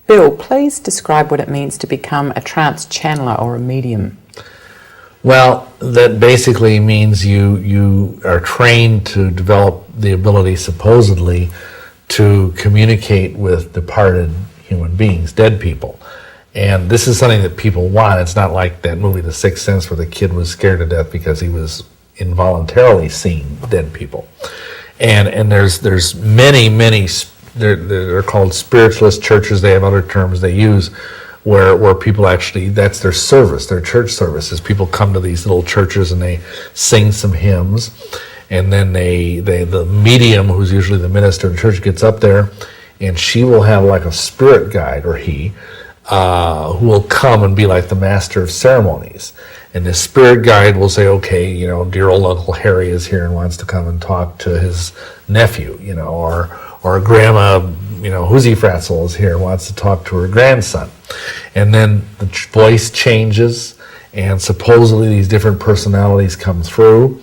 Bill, please describe what it means to become a trance channeler or a medium. Well, that basically means you are trained to develop the ability, supposedly, to communicate with departed human beings, dead people. And this is something that people want. It's not like that movie, The Sixth Sense, where the kid was scared to death because he was involuntarily seeing dead people. And there's many, they're called spiritualist churches. They have other terms they use where people actually, that's their service, their church service, is people come to these little churches and they sing some hymns, and then the medium, who's usually the minister of the church, gets up there, and she will have like a spirit guide, or he, who will come and be like the master of ceremonies. And the spirit guide will say, okay, dear old Uncle Harry is here and wants to come and talk to his nephew, or Grandma, Hoosie Fratzel is here and wants to talk to her grandson. And then the voice changes, and supposedly these different personalities come through,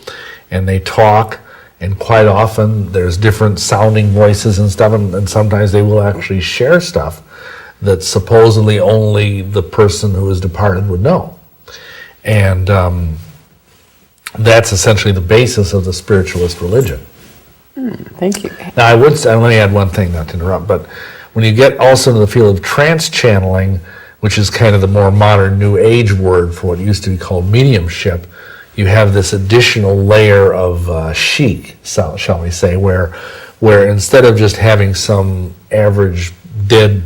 and they talk, and quite often there's different sounding voices and stuff, and sometimes they will actually share stuff that supposedly only the person who is departed would know. And that's essentially the basis of the spiritualist religion. Thank you. Now, let me add one thing, not to interrupt, but when you get also into the field of trance channeling, which is kind of the more modern New Age word for what used to be called mediumship, you have this additional layer of chic, shall we say, where instead of just having some average dead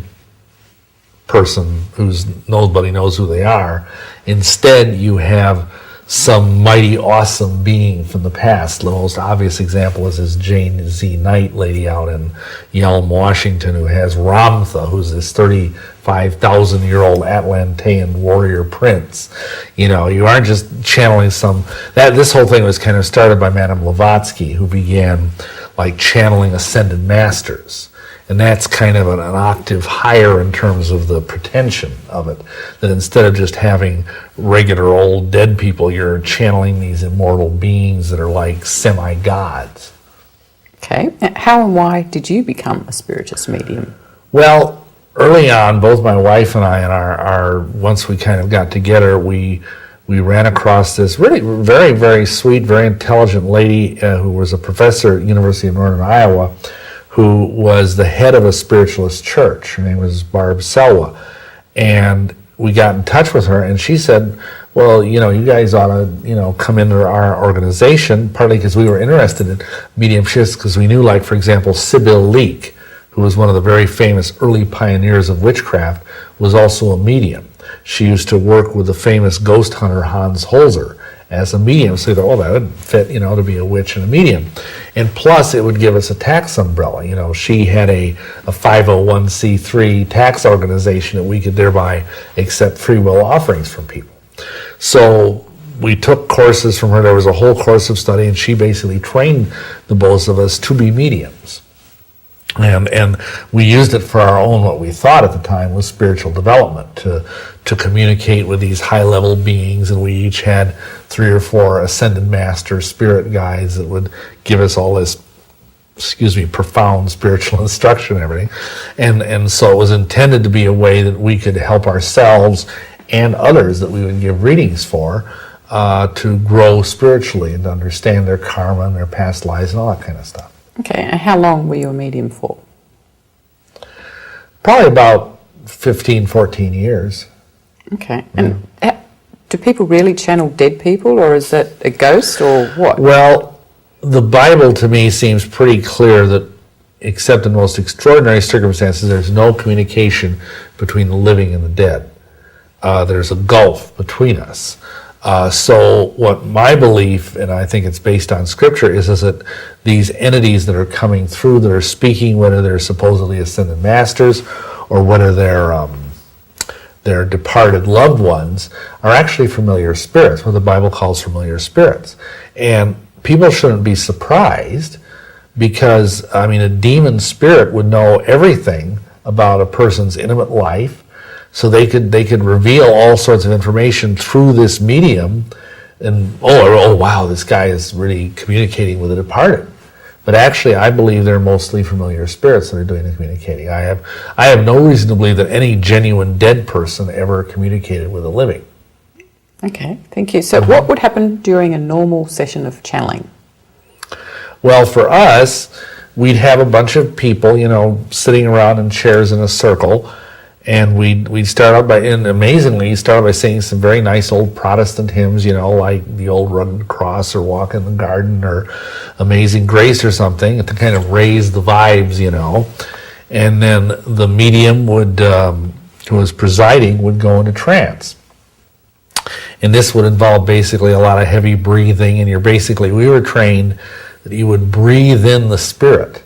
person who's nobody knows who they are, instead you have some mighty awesome being from the past. The most obvious example is this Jane Z. Knight lady out in Yelm, Washington, who has Ramtha, who's this 35,000-year-old Atlantean warrior prince. You aren't just channeling this whole thing was kind of started by Madame Blavatsky, who began like channeling ascended masters. And that's kind of an octave higher in terms of the pretension of it, that instead of just having regular old dead people, you're channeling these immortal beings that are like semi-gods. Okay. How and why did you become a spiritist medium? Well, early on, both my wife and I, and our once we kind of got together, we ran across this really very, very sweet, very intelligent lady who was a professor at University of Northern Iowa, who was the head of a spiritualist church. Her name was Barb Selwa. And we got in touch with her, and she said, well, you guys ought to, come into our organization, partly because we were interested in mediumships, because we knew, like, for example, Sybil Leek, who was one of the very famous early pioneers of witchcraft, was also a medium. She used to work with the famous ghost hunter Hans Holzer, as a medium. So you thought, well, that would fit, to be a witch and a medium. And plus, it would give us a tax umbrella. She had a 501c3 tax organization that we could thereby accept free will offerings from people. So we took courses from her. There was a whole course of study, and she basically trained the both of us to be mediums. And we used it for our own, what we thought at the time was spiritual development, to communicate with these high-level beings, and we each had 3 or 4 ascended master spirit guides that would give us all this, profound spiritual instruction and everything. And so it was intended to be a way that we could help ourselves and others that we would give readings for to grow spiritually and to understand their karma and their past lives and all that kind of stuff. Okay, and how long were you a medium for? Probably about 15, 14 years. Okay, and do people really channel dead people, or is it a ghost, or what? Well, the Bible to me seems pretty clear that except in most extraordinary circumstances, there's no communication between the living and the dead. There's a gulf between us. So what my belief, and I think it's based on scripture, is that these entities that are coming through, that are speaking, whether they're supposedly ascended masters or whether they're departed loved ones, are actually familiar spirits, what the Bible calls familiar spirits. And people shouldn't be surprised because, a demon spirit would know everything about a person's intimate life. So they could reveal all sorts of information through this medium, and oh wow, this guy is really communicating with the departed. But actually, I believe they're mostly familiar spirits that are doing the communicating. I have no reason to believe that any genuine dead person ever communicated with a living. Okay, thank you. So what would happen during a normal session of channeling? Well, for us, we'd have a bunch of people, sitting around in chairs in a circle. And we'd start out amazingly, singing some very nice old Protestant hymns, like the old Rugged Cross or Walk in the Garden or Amazing Grace or something, to kind of raise the vibes, And then the medium who was presiding would go into trance. And this would involve basically a lot of heavy breathing, and we were trained that you would breathe in the spirit,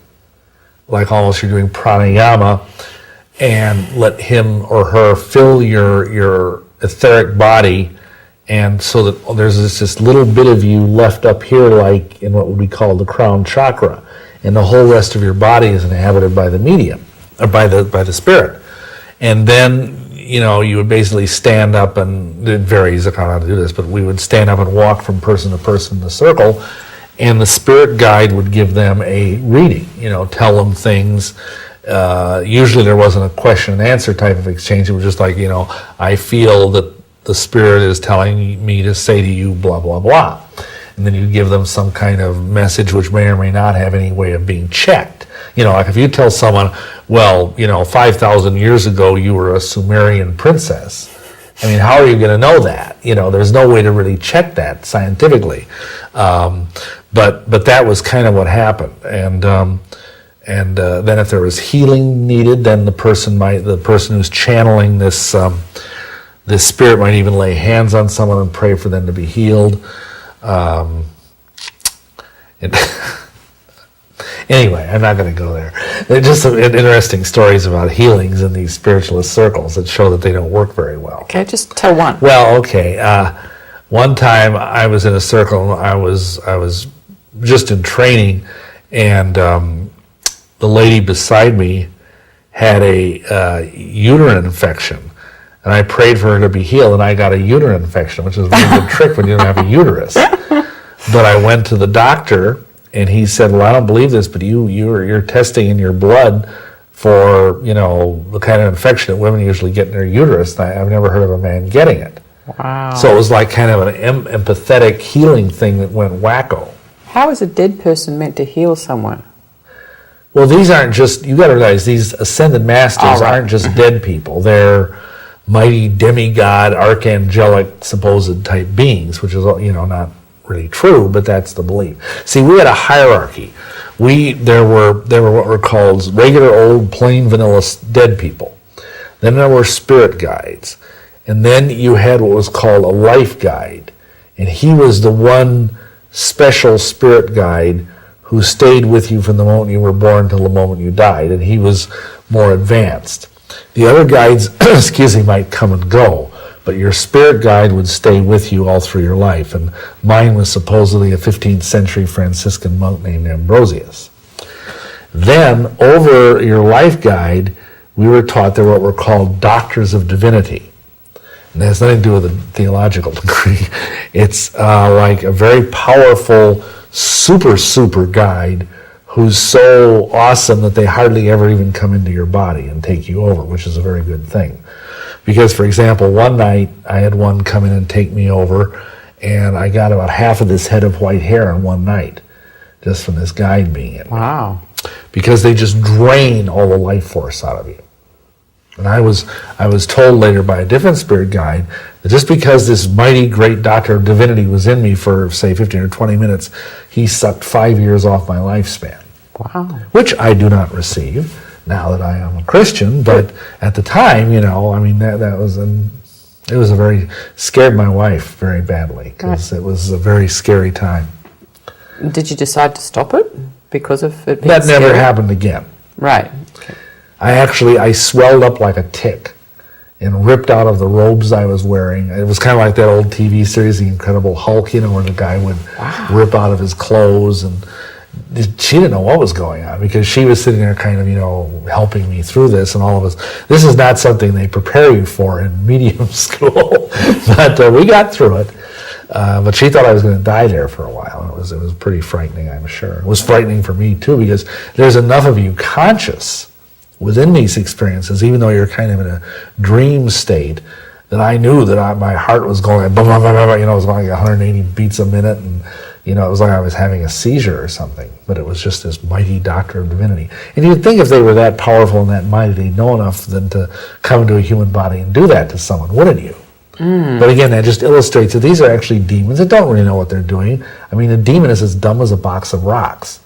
like almost you're doing pranayama, and let him or her fill your etheric body, and so that there's this little bit of you left up here, like in what would be called the crown chakra, and the whole rest of your body is inhabited by the medium, or by the spirit. And then you would basically stand up, and it varies on how to do this, but we would stand up and walk from person to person in the circle, and the spirit guide would give them a reading, tell them things. Usually there wasn't a question and answer type of exchange. It was just like, I feel that the spirit is telling me to say to you blah, blah, blah. And then you give them some kind of message which may or may not have any way of being checked. Like if you tell someone, 5,000 years ago you were a Sumerian princess. How are you going to know that? There's no way to really check that scientifically. But that was kind of what happened. And then if there was healing needed, then the person who's channeling this spirit might even lay hands on someone and pray for them to be healed. Anyway, I'm not going to go there. There's just some interesting stories about healings in these spiritualist circles that show that they don't work very well. Okay, just tell one. Well, okay. One time I was in a circle, and I was just in training, and the lady beside me had a uterine infection, and I prayed for her to be healed, and I got a uterine infection, which is a really good trick when you don't have a uterus. But I went to the doctor, and he said, well, I don't believe this, but you're testing in your blood for, the kind of infection that women usually get in their uterus, and I've never heard of a man getting it. Wow. So it was like kind of an empathetic healing thing that went wacko. How is a dead person meant to heal someone? Well, these aren't just, you got to realize, these ascended masters aren't just dead people. They're mighty demigod, archangelic, supposed type beings, which is, not really true, but that's the belief. See, we had a hierarchy. There were what were called regular old plain vanilla dead people. Then there were spirit guides. And then you had what was called a life guide. And he was the one special spirit guide who stayed with you from the moment you were born till the moment you died, and he was more advanced. The other guides, might come and go, but your spirit guide would stay with you all through your life, and mine was supposedly a 15th century Franciscan monk named Ambrosius. Then, over your life guide, we were taught there were what were called doctors of divinity. And it has nothing to do with a theological degree. It's like a very powerful super guide who's so awesome that they hardly ever even come into your body and take you over, which is a very good thing. Because, for example, one night I had one come in and take me over, and I got about half of this head of white hair in one night, just from this guide being in. Wow. Because they just drain all the life force out of you. And I was told later by a different spirit guide that just because this mighty great doctor of divinity was in me for, say, 15 or 20 minutes, he sucked 5 years off my lifespan. Wow. Which I do not receive now that I am a Christian, but at the time, that was scared my wife very badly, because it was a very scary time. Did you decide to stop it because of it being That never scary? happened again. Right. Okay. I swelled up like a tick and ripped out of the robes I was wearing. It was kind of like that old TV series, The Incredible Hulk, where the guy would rip out of his clothes. And she didn't know what was going on, because she was sitting there kind of, helping me through this, and all of us. This is not something they prepare you for in medium school, but we got through it. But she thought I was going to die there for a while. It was pretty frightening, I'm sure. It was frightening for me, too, because there's enough of you conscious within these experiences, even though you're kind of in a dream state, that I knew that my heart was going, it was going like 180 beats a minute, and it was like I was having a seizure or something. But it was just this mighty doctor of divinity. And you'd think if they were that powerful and that mighty, they'd know enough then to come into a human body and do that to someone, wouldn't you? But again, that just illustrates that these are actually demons that don't really know what they're doing. I mean, a demon is as dumb as a box of rocks.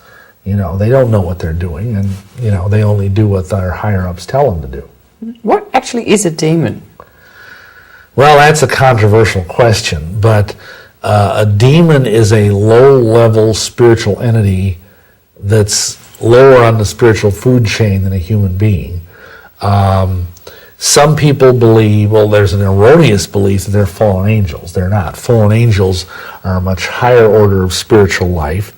They don't know what they're doing, and, they only do what their higher-ups tell them to do. What actually is a demon? Well, that's a controversial question, but a demon is a low-level spiritual entity that's lower on the spiritual food chain than a human being. Some people believe, there's an erroneous belief that they're fallen angels. They're not. Fallen angels are a much higher order of spiritual life.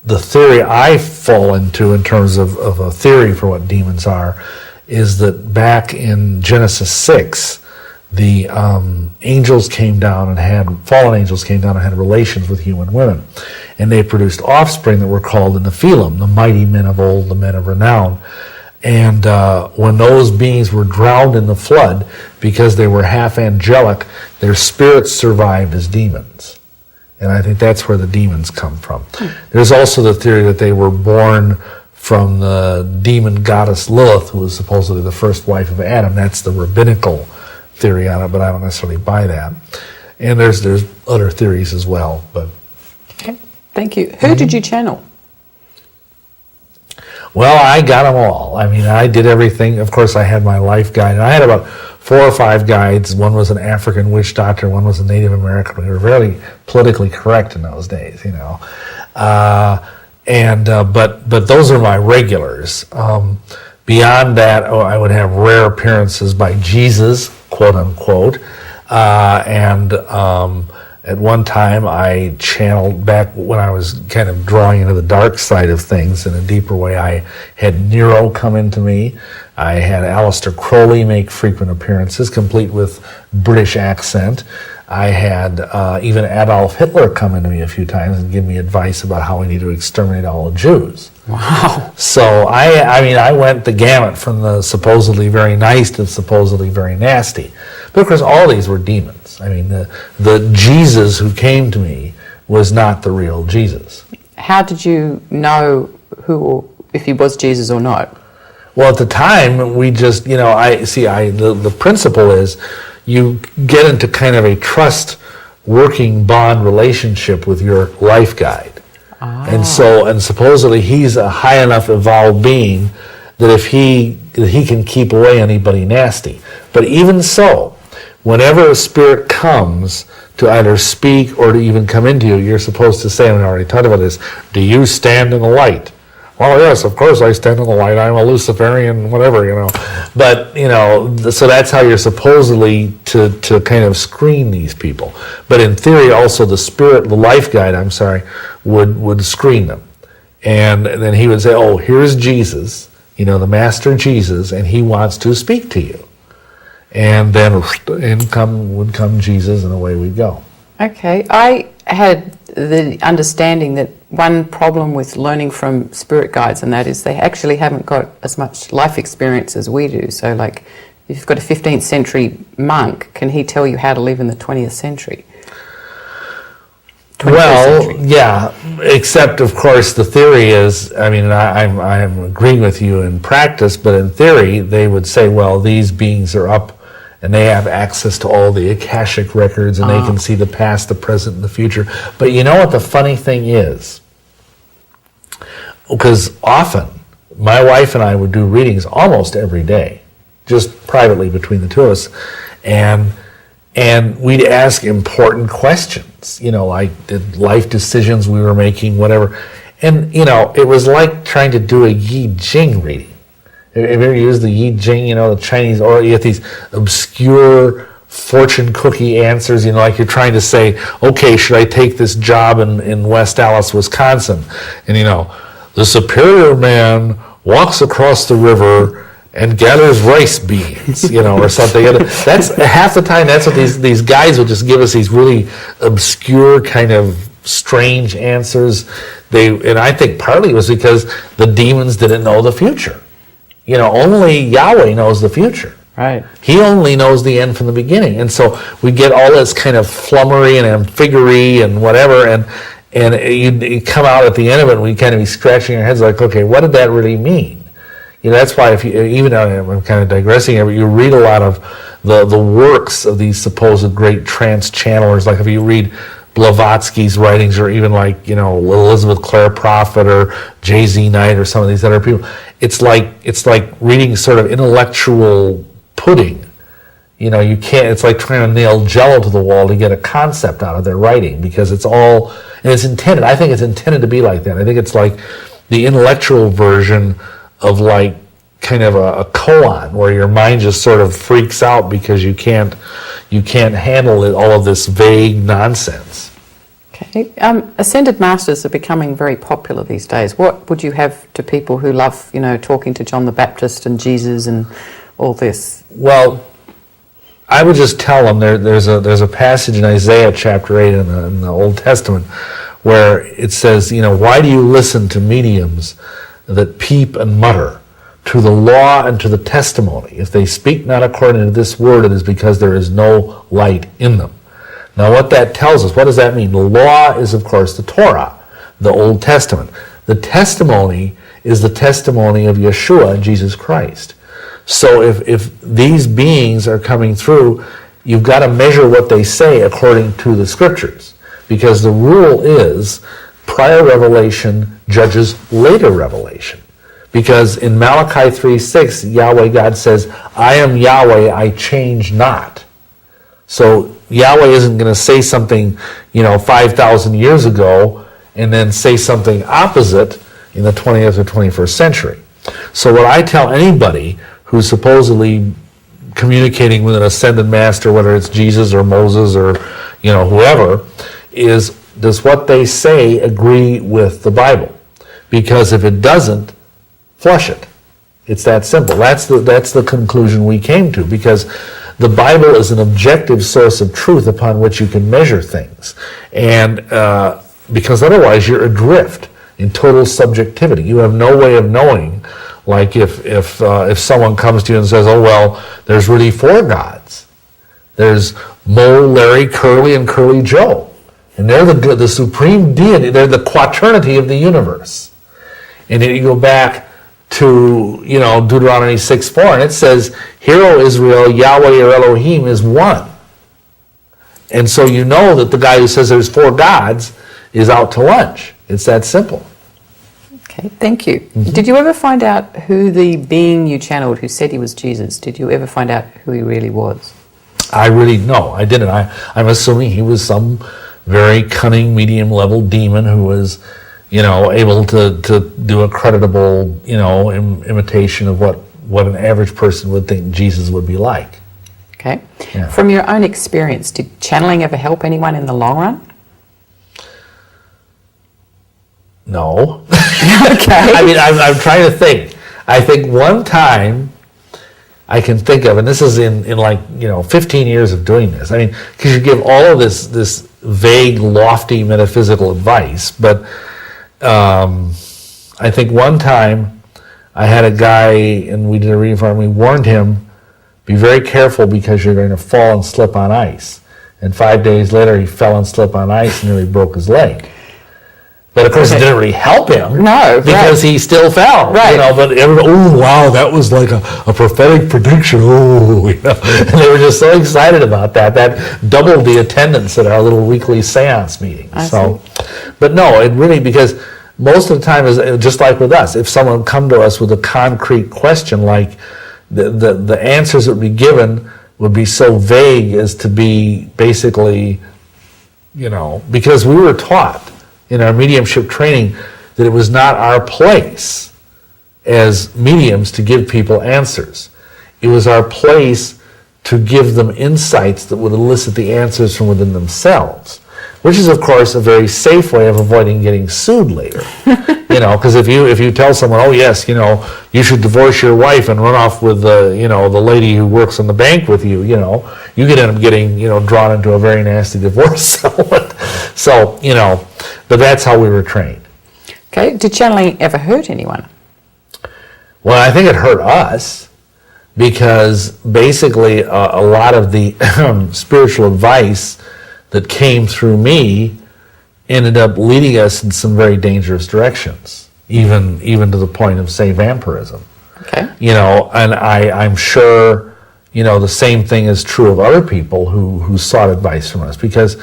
The theory I fall into in terms of a theory for what demons are is that back in Genesis 6, the fallen angels came down and had relations with human women. And they produced offspring that were called the Nephilim, the mighty men of old, the men of renown. And when those beings were drowned in the flood, because they were half angelic, their spirits survived as demons. And I think that's where the demons come from. There's also the theory that they were born from the demon goddess Lilith, who was supposedly the first wife of Adam. That's the rabbinical theory on it, but I don't necessarily buy that. And there's other theories as well. But Okay, thank you. Who did you channel? Well, I got them all. I mean, I did everything. Of course, I had my life guide. And I had about 4 or 5 guides. One was an African witch doctor. One was a Native American. We were very politically correct in those days, But those are my regulars. Beyond that, I would have rare appearances by Jesus, quote unquote. At one time, I channeled, back when I was kind of drawing into the dark side of things in a deeper way, I had Nero come into me. I had Aleister Crowley make frequent appearances, complete with British accent. I had even Adolf Hitler come into me a few times and give me advice about how we need to exterminate all the Jews. Wow. So, I went the gamut from the supposedly very nice to the supposedly very nasty. But of course, all these were demons. I mean, the Jesus who came to me was not the real Jesus. How did you know if he was Jesus or not? Well, at the time, we just, the principle is you get into kind of a trust working bond relationship with your life guide. And supposedly he's a high enough evolved being that he can keep away anybody nasty. But even so, whenever a spirit comes to either speak or to even come into you, you're supposed to say, and I already talked about this, do you stand in the light? Well, yes, of course I stand in the light. I'm a Luciferian, whatever, But, so that's how you're supposedly to kind of screen these people. But in theory, also the life guide, would screen them. And then he would say, oh, here's Jesus, the Master Jesus, and he wants to speak to you. And then would come Jesus, and away we'd go. Okay, I had the understanding that one problem with learning from spirit guides, and that is they actually haven't got as much life experience as we do. So, like, if you've got a 15th century monk, can he tell you how to live in the 20th century? Yeah, except, of course, the theory is, I'm agreeing with you in practice, but in theory, they would say, well, these beings are up and they have access to all the Akashic records, and they can see the past, the present, and the future. But you know what the funny thing is? Because often, my wife and I would do readings almost every day, just privately between the two of us, and we'd ask important questions, like the life decisions we were making, whatever. And, it was like trying to do a Yi Jing reading. Have you ever used the Yi Jing, the Chinese, or you get these obscure fortune cookie answers, like you're trying to say, okay, should I take this job in West Allis, Wisconsin? And, the superior man walks across the river and gathers rice beans, or something. And that's half the time. That's what these guys will just give us, these really obscure kind of strange answers. And I think partly it was because the demons didn't know the future. Only Yahweh knows the future. Right. He only knows the end from the beginning. And so we get all this kind of flummery and ambiguity and whatever, and you come out at the end of it, and we kind of be scratching our heads like, okay, what did that really mean? That's why if you, even though I'm kind of digressing here, but you read a lot of the works of these supposed great trance channelers, like if you read Blavatsky's writings, or even like, Elizabeth Clare Prophet or J.Z. Knight or some of these other people, it's like reading sort of intellectual pudding. You can't, it's like trying to nail jello to the wall to get a concept out of their writing, because it's all, and it's intended, I think it's intended to be like that. I think it's like the intellectual version of like kind of a koan, where your mind just sort of freaks out because you can't handle all of this vague nonsense. Okay. Ascended Masters are becoming very popular these days. What would you have to people who love, talking to John the Baptist and Jesus and all this? Well, I would just tell them there's a passage in Isaiah chapter 8 in the Old Testament where it says, why do you listen to mediums that peep and mutter, to the law and to the testimony? If they speak not according to this word, it is because there is no light in them. Now what that tells us, what does that mean? The law is, of course, the Torah, the Old Testament. The testimony is the testimony of Yeshua, Jesus Christ. So if these beings are coming through, you've got to measure what they say according to the scriptures. Because the rule is prior revelation judges later revelation. Because in Malachi 3:6, Yahweh God says, I am Yahweh, I change not. So Yahweh isn't going to say something, 5,000 years ago and then say something opposite in the 20th or 21st century. So what I tell anybody who's supposedly communicating with an ascended master, whether it's Jesus or Moses or, whoever, is, does what they say agree with the Bible? Because if it doesn't, flush it. It's that simple. That's the conclusion we came to, because the Bible is an objective source of truth upon which you can measure things. And because otherwise you're adrift in total subjectivity. You have no way of knowing, like if someone comes to you and says, oh, well, there's really 4 gods. There's Mo, Larry, Curly, and Curly Joe. And they're the supreme deity. They're the quaternity of the universe. And then you go back to, Deuteronomy 6:4, and it says, Hear, O Israel, Yahweh your Elohim is one. And so you know that the guy who says there's 4 gods is out to lunch. It's that simple. Okay, thank you. Mm-hmm. Did you ever find out who the being you channeled who said he was Jesus, did you ever find out who he really was? I really, no, I didn't. I'm assuming he was some very cunning medium level demon who was, able to do a creditable, imitation of what an average person would think Jesus would be like. Okay. Yeah. From your own experience, did channeling ever help anyone in the long run? No. Okay. I mean, I'm trying to think. I think one time I can think of, and this is in 15 years of doing this. I mean, because you give all of this vague, lofty metaphysical advice, but I think one time I had a guy, and we did a reading for him, we warned him, be very careful because you're going to fall and slip on ice. And 5 days later, he fell and slipped on ice and nearly broke his leg. But of course, it didn't really help him. No, because he still fell. Right. But everyone, oh wow, that was like a prophetic prediction. Oh, and they were just so excited about that. That doubled the attendance at our little weekly seance meeting. But no, it really, because most of the time is just like with us. If someone come to us with a concrete question, like the answers that would be given would be so vague as to be basically, because we were taught in our mediumship training that it was not our place as mediums to give people answers. It was our place to give them insights that would elicit the answers from within themselves, which is, of course, a very safe way of avoiding getting sued later. Because if you tell someone, oh yes, you should divorce your wife and run off with the lady who works in the bank with you, you could end up getting drawn into a very nasty divorce settlement. So but that's how we were trained. Okay. Did channeling ever hurt anyone? Well, I think it hurt us because basically a lot of the spiritual advice that came through me ended up leading us in some very dangerous directions, even to the point of, say, vampirism. Okay. And I'm sure, the same thing is true of other people who sought advice from us, because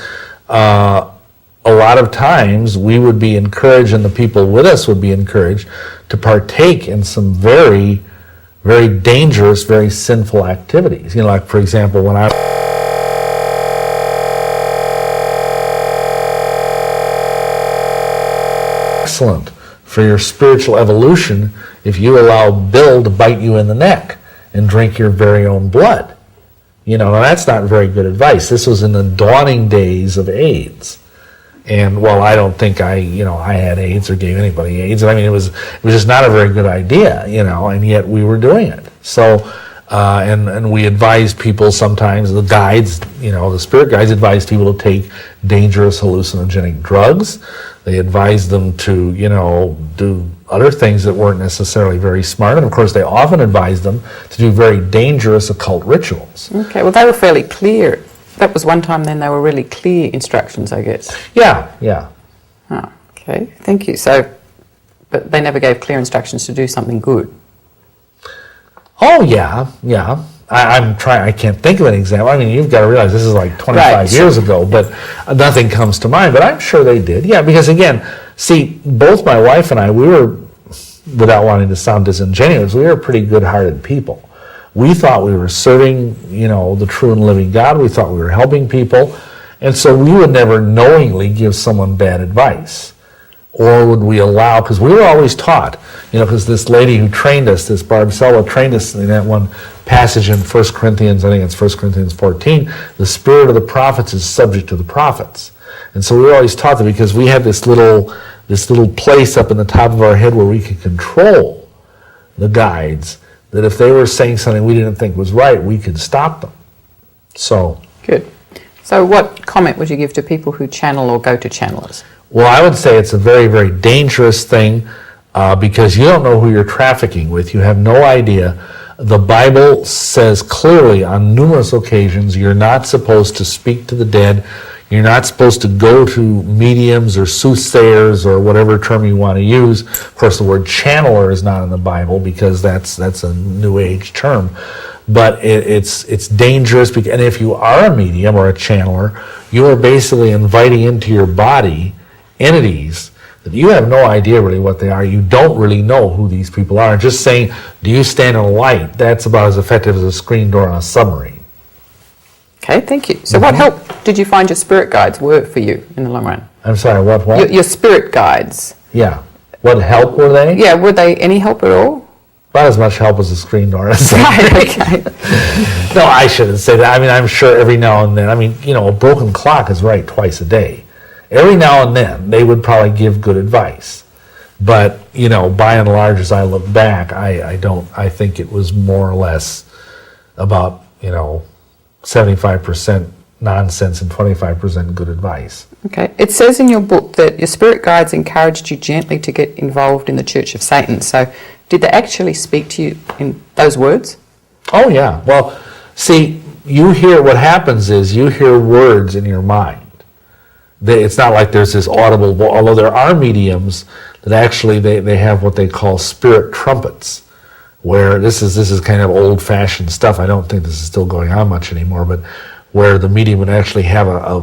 a lot of times we would be encouraged, and the people with us would be encouraged to partake in some very, very dangerous, very sinful activities. Like, for example, when I excellent for your spiritual evolution if you allow Bill to bite you in the neck and drink your very own blood. Now that's not very good advice. This was in the dawning days of AIDS. And well, I don't think I had AIDS or gave anybody AIDS. I mean, it was just not a very good idea, and yet we were doing it. So, and we advise people sometimes, the guides, the spirit guides advise people to take dangerous hallucinogenic drugs. They advise them to, do other things that weren't necessarily very smart. And of course, they often advise them to do very dangerous occult rituals. Okay, well, they were fairly clear. That was one time then they were really clear instructions, I guess. Yeah. Oh, okay, thank you. So, but they never gave clear instructions to do something good. Oh, yeah. I can't think of an example. I mean, you've got to realize this is like 25 years ago, but nothing comes to mind. But I'm sure they did. Yeah, because again, see, both my wife and I, we were, without wanting to sound disingenuous, we were pretty good-hearted people. We thought we were serving, the true and living God. We thought we were helping people. And so we would never knowingly give someone bad advice. Or would we allow, because we were always taught, because this lady who trained us, this Barb Selva, trained us in that one passage in 1 Corinthians, I think it's 1 Corinthians 14, the spirit of the prophets is subject to the prophets. And so we were always taught that because we had this little place up in the top of our head where we could control the guides, that if they were saying something we didn't think was right, we could stop them. So. Good. So what comment would you give to people who channel or go to channelers? Well, I would say it's a very, very dangerous thing because you don't know who you're trafficking with. You have no idea. The Bible says clearly on numerous occasions you're not supposed to speak to the dead. You're not supposed to go to mediums or soothsayers or whatever term you want to use. Of course, the word channeler is not in the Bible because that's a New Age term. But it's dangerous, because, and if you are a medium or a channeler, you are basically inviting into your body entities that you have no idea really what they are. You don't really know who these people are. Just saying, do you stand in a light? That's about as effective as a screen door on a submarine. Okay, thank you. So what help did you find your spirit guides were for you in the long run? I'm sorry, what? Your spirit guides. Yeah. What help were they? Yeah, were they any help at all? Not as much help as a screen door. Right, okay. No, I shouldn't say that. I mean, I'm sure every now and then, a broken clock is right twice a day. Every now and then, they would probably give good advice. But, by and large, as I look back, I think it was more or less about, 75% nonsense and 25% good advice. Okay. It says in your book that your spirit guides encouraged you gently to get involved in the Church of Satan. So did they actually speak to you in those words? Oh, yeah. Well, see, what happens is you hear words in your mind. It's not like there's this audible, although there are mediums that actually they have what they call spirit trumpets, where this is kind of old-fashioned stuff. I don't think this is still going on much anymore, but where the medium would actually have a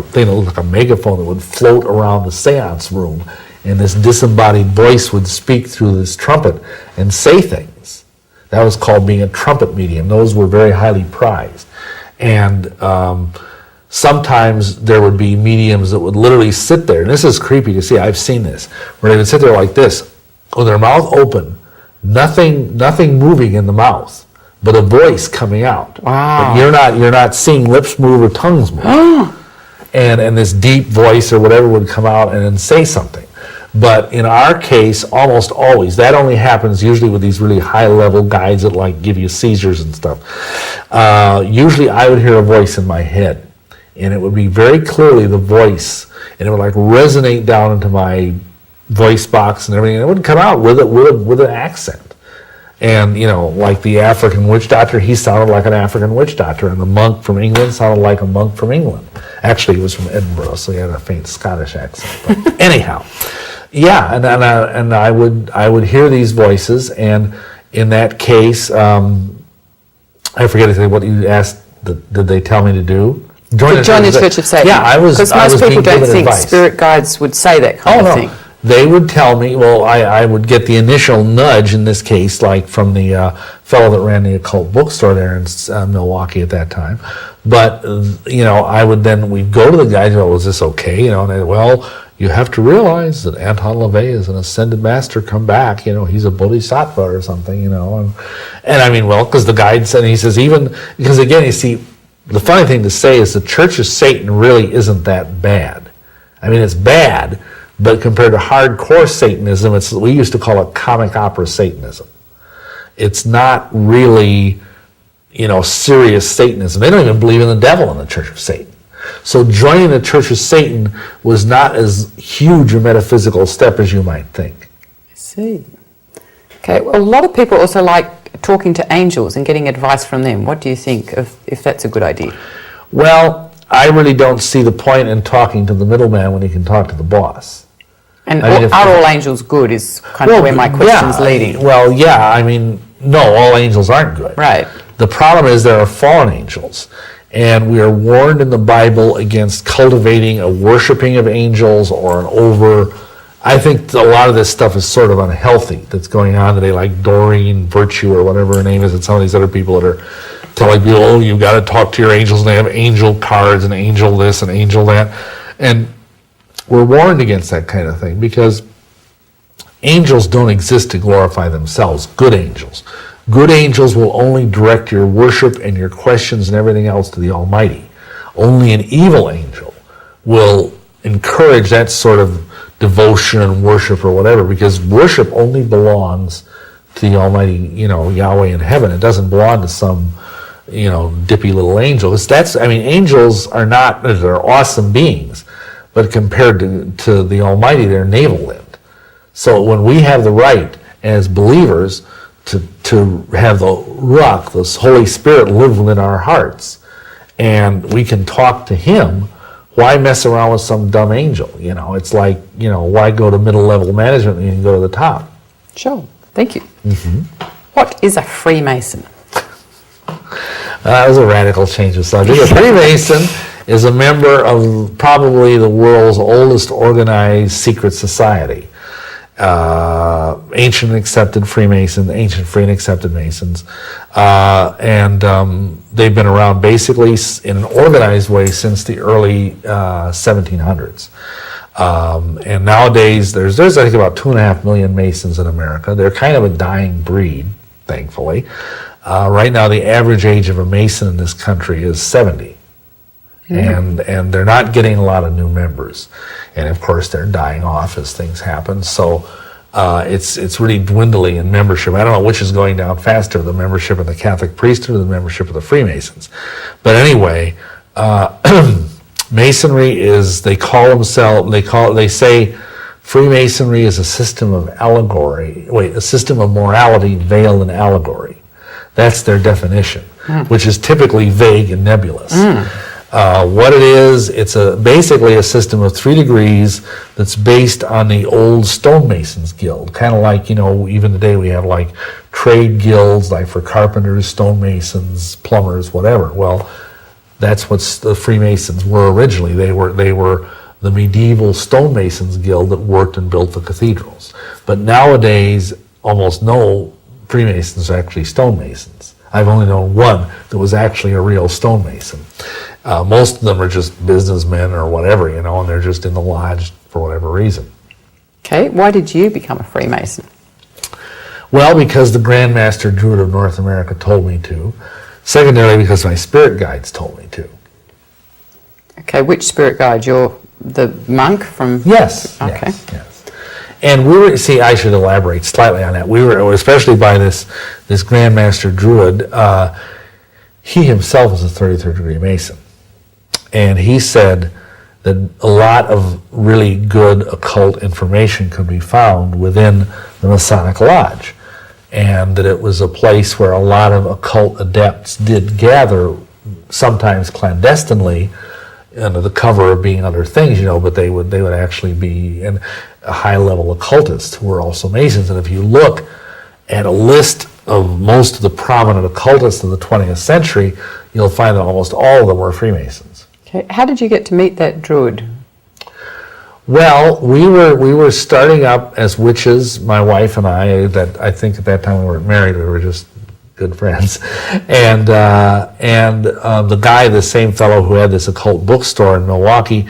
thing that looked like a megaphone that would float around the seance room, and this disembodied voice would speak through this trumpet and say things. That was called being a trumpet medium. Those were very highly prized. And sometimes there would be mediums that would literally sit there, and this is creepy to see, I've seen this, where they would sit there like this, with their mouth open, nothing moving in the mouth, but a voice coming out. Wow. But you're not seeing lips move or tongues move. and this deep voice or whatever would come out and then say something. But in our case, almost always, that only happens usually with these really high-level guides that like give you seizures and stuff. Usually I would hear a voice in my head, and it would be very clearly the voice, and it would like resonate down into my voice box and everything, and it would come out with an accent. And, like the African witch doctor, he sounded like an African witch doctor, and the monk from England sounded like a monk from England. Actually, he was from Edinburgh, so he had a faint Scottish accent. But anyhow, yeah, and I would hear these voices, and in that case, I forget what you asked. Did they tell me to do? Join the Church of Satan. Yeah, I was. Because most people don't think spirit guides would say that kind of thing. They would tell me, I would get the initial nudge in this case, like from the fellow that ran the occult bookstore there in Milwaukee at that time. But, we'd go to the guy, is this okay? And you have to realize that Anton LaVey is an ascended master come back, he's a bodhisattva or something, and because the guide said, and he says, because again, you see, the funny thing to say is the Church of Satan really isn't that bad. It's bad, but compared to hardcore Satanism, we used to call it comic opera Satanism. It's not really, serious Satanism. They don't even believe in the devil in the Church of Satan. So joining the Church of Satan was not as huge a metaphysical step as you might think. I see. Okay, well, a lot of people also like talking to angels and getting advice from them. What do you think if that's a good idea? Well, I really don't see the point in talking to the middleman when you can talk to the boss. And are all angels good is kind of where my question's leading. Well, yeah, no, all angels aren't good. Right. The problem is there are fallen angels, and we are warned in the Bible against cultivating a worshiping of angels or I think a lot of this stuff is sort of unhealthy that's going on today, like Doreen Virtue or whatever her name is, and some of these other people that are telling people, you've got to talk to your angels, and they have angel cards and angel this and angel that. And we're warned against that kind of thing because angels don't exist to glorify themselves, good angels. Good angels will only direct your worship and your questions and everything else to the Almighty. Only an evil angel will encourage that sort of devotion and worship or whatever, because worship only belongs to the Almighty, Yahweh in heaven. It doesn't belong to some, dippy little angel. Angels are they're awesome beings, but compared to the Almighty, they're navel-limbed. So when we have the right as believers to have the Ruach, this Holy Spirit, live within our hearts, and we can talk to Him, why mess around with some dumb angel? It's like, why go to middle-level management when you can go to the top? Sure. Thank you. Mm-hmm. What is a Freemason? That was a radical change of subject. A Freemason is a member of probably the world's oldest organized secret society. ancient and accepted Freemasons, ancient free and accepted Masons, and they've been around basically in an organized way since the early 1700s. And nowadays, there's I think about 2.5 million Masons in America. They're kind of a dying breed, thankfully. Right now, the average age of a Mason in this country is 70. And they're not getting a lot of new members, and of course they're dying off as things happen. So it's really dwindling in membership. I don't know which is going down faster, the membership of the Catholic priesthood or the membership of the Freemasons. But anyway, Masonry is, they say Freemasonry is a system of a system of morality veiled in allegory. That's their definition, which is typically vague and nebulous. What it is, it's basically a system of 3 degrees that's based on the old stonemasons guild. Kind of like, even today we have like trade guilds, like for carpenters, stonemasons, plumbers, whatever. Well, that's what the Freemasons were originally. They were the medieval stonemasons guild that worked and built the cathedrals. But nowadays, almost no Freemasons are actually stonemasons. I've only known one that was actually a real stonemason. Most of them are just businessmen or whatever, and they're just in the lodge for whatever reason. Okay, why did you become a Freemason? Well, because the Grand Master Druid of North America told me to. Secondarily, because my spirit guides told me to. Okay, which spirit guide? You're the monk from... Yes. Okay. Yes. And I should elaborate slightly on that. We were, especially by this Grand Master Druid, he himself was a 33rd degree Mason. And he said that a lot of really good occult information could be found within the Masonic Lodge, and that it was a place where a lot of occult adepts did gather, sometimes clandestinely, under the cover of being other things, but they would actually be a high-level occultists who were also Masons. And if you look at a list of most of the prominent occultists of the 20th century, you'll find that almost all of them were Freemasons. Okay, how did you get to meet that Druid? Well, we were starting up as witches, my wife and I. That I think at that time we weren't married; we were just good friends. And the guy, the same fellow who had this occult bookstore in Milwaukee,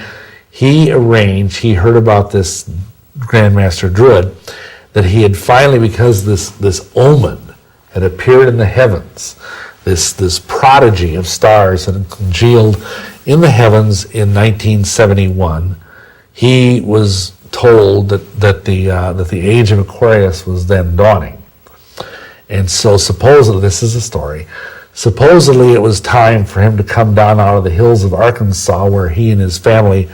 he heard about this Grand Master Druid, that he had finally, because this omen had appeared in the heavens, this prodigy of stars had congealed in the heavens in 1971. He was told that the age of Aquarius was then dawning. And so supposedly, this is a story, supposedly it was time for him to come down out of the hills of Arkansas, where he and his family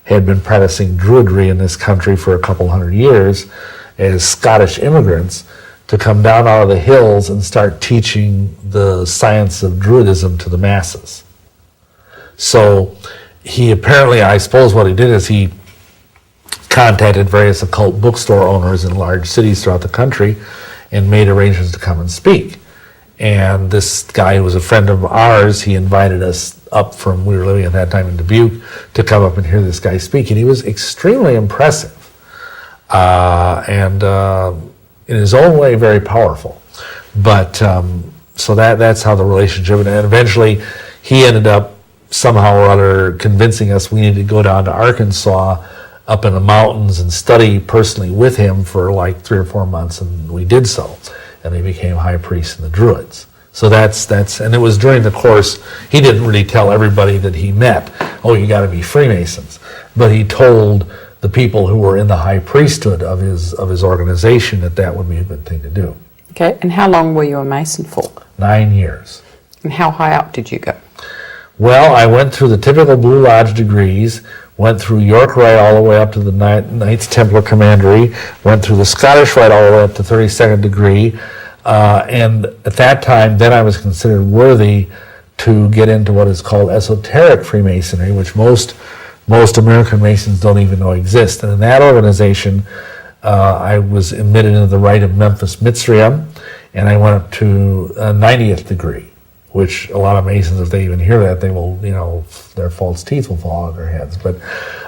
had been practicing Druidry in this country for a couple hundred years as Scottish immigrants, to come down out of the hills and start teaching the science of Druidism to the masses. So he apparently, I suppose what he did is he contacted various occult bookstore owners in large cities throughout the country and made arrangements to come and speak. And this guy who was a friend of ours, he invited us up from, we were living at that time in Dubuque, to come up and hear this guy speak. And he was extremely impressive. And in his own way, very powerful. But so that's how the relationship, and eventually he ended up somehow or other convincing us we needed to go down to Arkansas up in the mountains and study personally with him for like 3 or 4 months, and we did so. And he became high priest in the Druids. So that's and it was during the course, he didn't really tell everybody that he met, oh, you got to be Freemasons. But he told the people who were in the high priesthood of his organization that would be a good thing to do. Okay, and how long were you a Mason for? 9 years. And how high up did you go? Well, I went through the typical Blue Lodge degrees, went through York Rite all the way up to the Knights Templar Commandery, went through the Scottish Rite all the way up to 32nd degree, and at that time, then I was considered worthy to get into what is called esoteric Freemasonry, which most American Masons don't even know exists. And in that organization, I was admitted into the Rite of Memphis Mitzrayim, and I went up to 90th degree, which a lot of Masons, if they even hear that, they will, their false teeth will fall out of their heads. But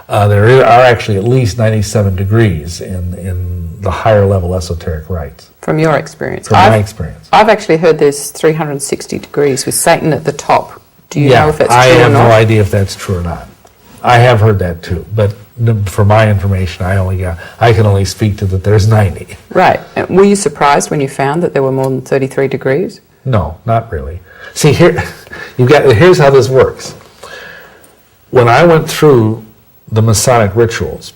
there are actually at least 97 degrees in the higher level esoteric rites. From your experience? From my experience. I've actually heard there's 360 degrees with Satan at the top. Do you know if that's I true or have not? no idea if that's true or not. I have heard that too, but for my information, I can only speak to that there's 90. Right. And were you surprised when you found that there were more than 33 degrees? No, not really. See, here's how this works. When I went through the Masonic rituals,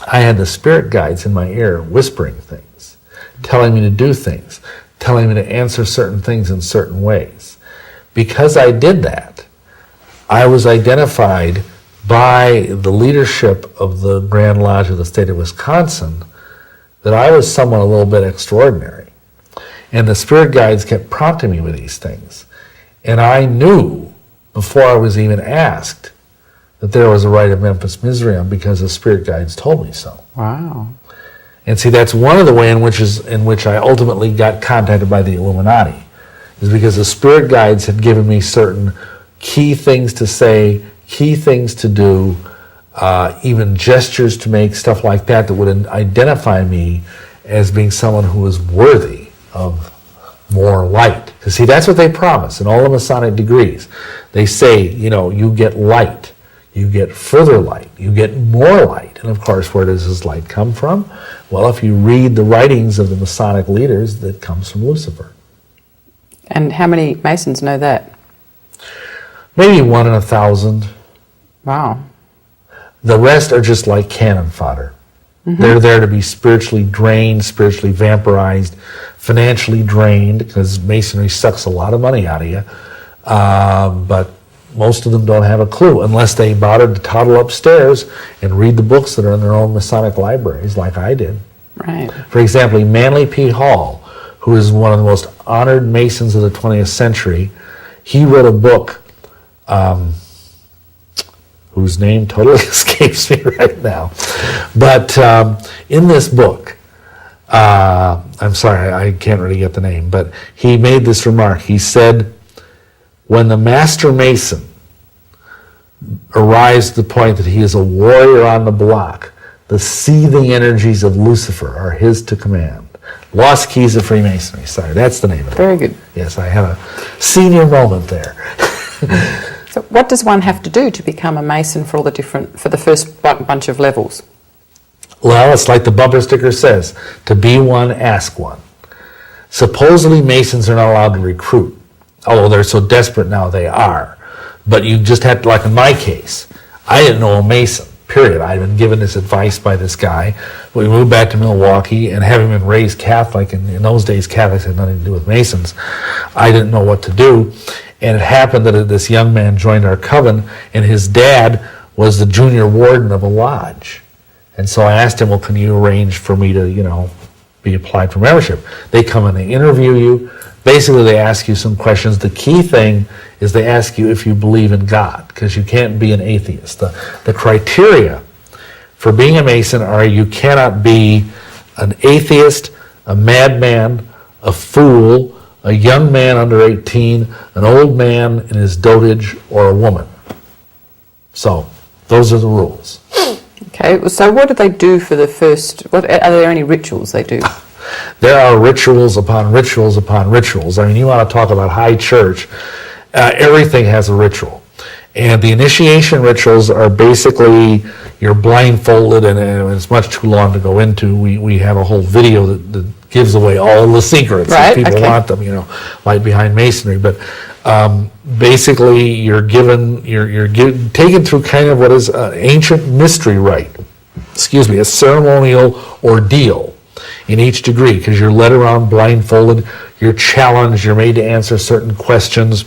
I had the spirit guides in my ear whispering things, telling me to do things, telling me to answer certain things in certain ways. Because I did that, I was identified by the leadership of the Grand Lodge of the state of Wisconsin that I was someone a little bit extraordinary. And the spirit guides kept prompting me with these things. And I knew, before I was even asked, that there was a rite of Memphis Mizraim because the spirit guides told me so. Wow. And see, that's one of the ways in which I ultimately got contacted by the Illuminati, is because the spirit guides had given me certain key things to say, key things to do, even gestures to make, stuff like that would identify me as being someone who was worthy of more light. Because see, that's what they promise in all the Masonic degrees. They say, you get light, you get further light, you get more light. And of course, where does this light come from? Well, if you read the writings of the Masonic leaders, that comes from Lucifer. And how many Masons know that? Maybe 1 in 1,000. Wow. The rest are just like cannon fodder. Mm-hmm. They're there to be spiritually drained, spiritually vampirized, financially drained, because Masonry sucks a lot of money out of you. But most of them don't have a clue unless they bothered to toddle upstairs and read the books that are in their own Masonic libraries, like I did. Right. For example, Manly P. Hall, who is one of the most honored Masons of the 20th century, he wrote a book whose name totally escapes me right now. But in this book, I'm sorry, I can't really get the name, but he made this remark. He said, when the Master Mason arrives at the point that he is a warrior on the block, the seething energies of Lucifer are his to command. Lost Keys of Freemasonry. Sorry, that's the name of it. Very good. Yes, I had a senior moment there. So what does one have to do to become a Mason for the first bunch of levels? Well, it's like the bumper sticker says, to be one, ask one. Supposedly Masons are not allowed to recruit, although they're so desperate now they are. But you just have to, like in my case, I didn't know a Mason, period. I'd been given this advice by this guy. We moved back to Milwaukee, and having been raised Catholic, and in those days Catholics had nothing to do with Masons, I didn't know what to do. And it happened that this young man joined our coven, and his dad was the junior warden of a lodge. And so I asked him, well, can you arrange for me to, be applied for membership? They come and they interview you. Basically, they ask you some questions. The key thing is they ask you if you believe in God, because you can't be an atheist. The criteria for being a Mason are you cannot be an atheist, a madman, a fool, a young man under 18, an old man in his dotage, or a woman. So, those are the rules. Okay, so what do they do for the first, are there any rituals they do? There are rituals upon rituals upon rituals. I mean, you want to talk about high church, everything has a ritual. And the initiation rituals are basically, you're blindfolded, and it's much too long to go into. We have a whole video that gives away all the secrets if people want them, like behind Masonry. But basically, you're taken through kind of what is an ancient mystery rite. A ceremonial ordeal in each degree, because you're led around blindfolded, you're challenged, you're made to answer certain questions.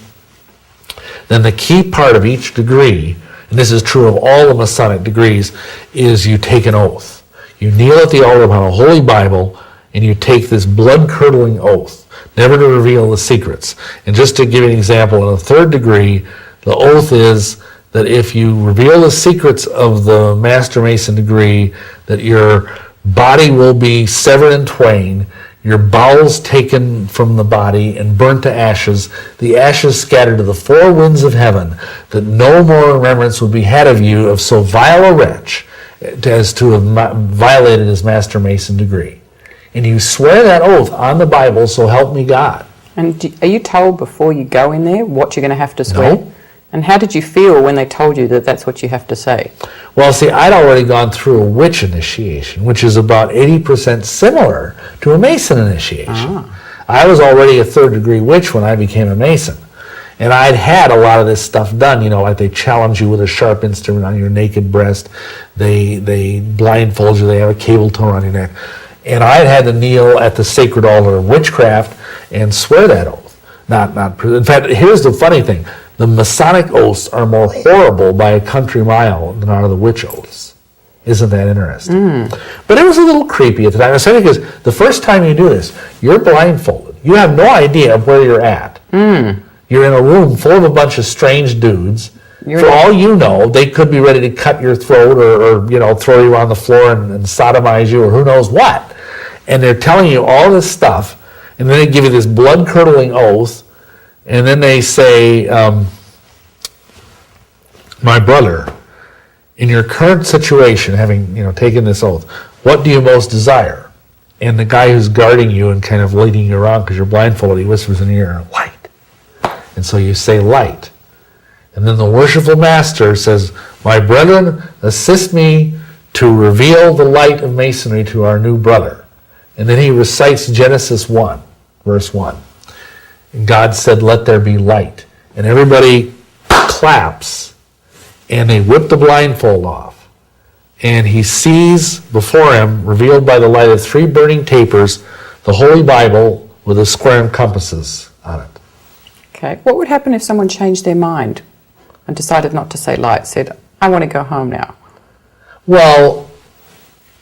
Then the key part of each degree, and this is true of all the Masonic degrees, is you take an oath. You kneel at the altar upon a holy Bible, and you take this blood-curdling oath, never to reveal the secrets. And just to give you an example, in the third degree, the oath is that if you reveal the secrets of the Master Mason degree, that your body will be severed in twain, your bowels taken from the body and burnt to ashes, the ashes scattered to the four winds of heaven, that no more remembrance would be had of you of so vile a wretch as to have violated his Master Mason degree. And you swear that oath on the Bible, so help me God. And are you told before you go in there what you're going to have to swear? No. And how did you feel when they told you that that's what you have to say? Well, see, I'd already gone through a witch initiation, which is about 80% similar to a Mason initiation. I was already a third-degree witch when I became a Mason. And I'd had a lot of this stuff done, like they challenge you with a sharp instrument on your naked breast, they blindfold you, they have a cable tow around your neck. And I'd had to kneel at the sacred altar of witchcraft and swear that oath. In fact, here's the funny thing. The Masonic oaths are more horrible by a country mile than are the witch oaths. Isn't that interesting? But it was a little creepy at the time, especially because the first time you do this, you're blindfolded. You have no idea of where you're at. You're in a room full of a bunch of strange dudes. For all you know, they could be ready to cut your throat or throw you on the floor and sodomize you or who knows what. And they're telling you all this stuff, and then they give you this blood-curdling oath, and then they say, my brother, in your current situation, having taken this oath, what do you most desire? And the guy who's guarding you and kind of leading you around because you're blindfolded, he whispers in your ear, light. And so you say light. And then the worshipful master says, my brethren, assist me to reveal the light of Masonry to our new brother. And then he recites Genesis 1, verse 1. And God said, let there be light. And everybody claps, and they whip the blindfold off. And he sees before him, revealed by the light of 3 burning tapers, the Holy Bible with the square and compasses on it. Okay. What would happen if someone changed their mind and decided not to say light, said, I want to go home now? Well,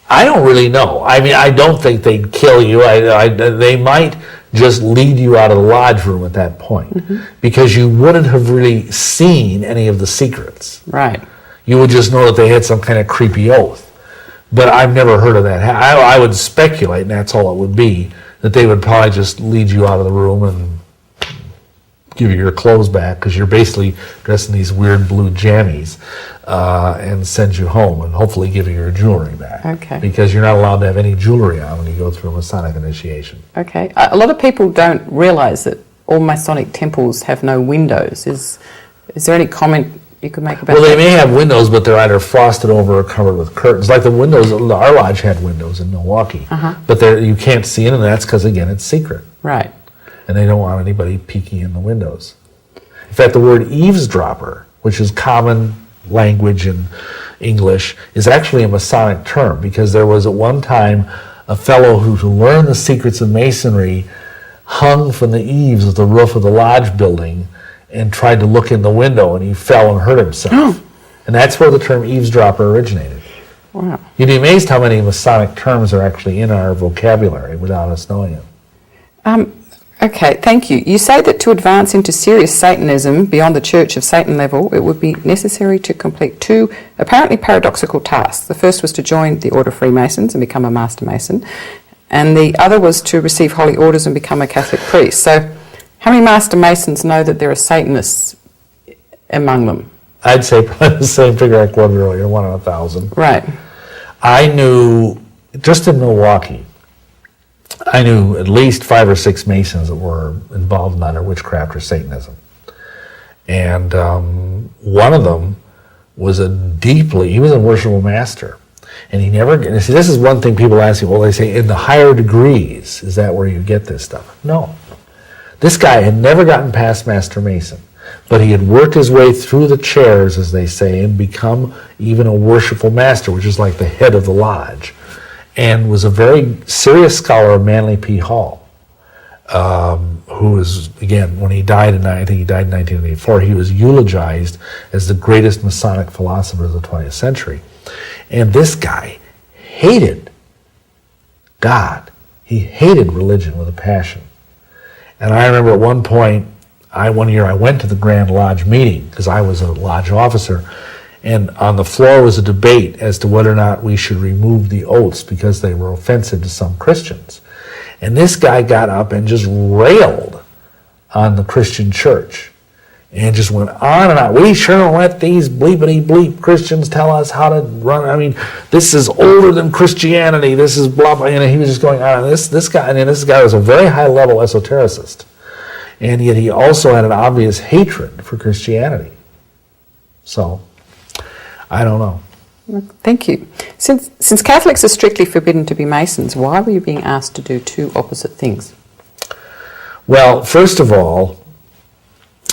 I don't really know. I mean, I don't think they'd kill you. They might just lead you out of the lodge room at that point because you wouldn't have really seen any of the secrets. Right. You would just know that they had some kind of creepy oath. But I've never heard of that. I would speculate, and that's all it would be, that they would probably just lead you out of the room and give you your clothes back because you're basically dressed in these weird blue jammies and send you home and hopefully give you your jewelry back. Okay. Because you're not allowed to have any jewelry on when you go through a Masonic initiation. Okay. A lot of people don't realize that all Masonic temples have no windows. Is there any comment you could make about that? Well, they may have windows, but they're either frosted over or covered with curtains. Like the windows, our lodge had windows in Milwaukee. But you can't see in them, and that's because, again, it's secret. Right. And they don't want anybody peeking in the windows. In fact, the word eavesdropper, which is common language in English, is actually a Masonic term because there was at one time a fellow who, to learn the secrets of Masonry, hung from the eaves of the roof of the lodge building and tried to look in the window, and he fell and hurt himself. And that's where the term eavesdropper originated. Wow. You'd be amazed how many Masonic terms are actually in our vocabulary without us knowing it. Okay, thank you. You say that to advance into serious Satanism beyond the Church of Satan level, it would be necessary to complete 2 apparently paradoxical tasks. The first was to join the Order of Freemasons and become a Master Mason, and the other was to receive holy orders and become a Catholic priest. So how many Master Masons know that there are Satanists among them? I'd say probably the same figure I quoted earlier, 1 in 1,000. Right. I knew, just in Milwaukee, I knew at least 5 or 6 Masons that were involved in either witchcraft or Satanism. And one of them was he was a worshipful master. And he never, and see, this is one thing people ask me, well, they say, in the higher degrees, is that where you get this stuff? No. This guy had never gotten past Master Mason, but he had worked his way through the chairs, as they say, and become even a worshipful master, which is like the head of the lodge, and was a very serious scholar of Manly P. Hall, who was, again, when he died I think he died in 1984, he was eulogized as the greatest Masonic philosopher of the 20th century. And this guy hated God. He hated religion with a passion. And I remember at one point, one year I went to the Grand Lodge meeting because I was a lodge officer, and on the floor was a debate as to whether or not we should remove the oaths because they were offensive to some Christians. And this guy got up and just railed on the Christian church. And just went on and on. We sure don't let these bleepity bleep Christians tell us how to run. I mean, this is older than Christianity. This is blah blah. And he was just going on. And this guy was a very high level esotericist, and yet he also had an obvious hatred for Christianity. So, I don't know. Thank you. Since Catholics are strictly forbidden to be Masons, why were you being asked to do two opposite things? Well, first of all,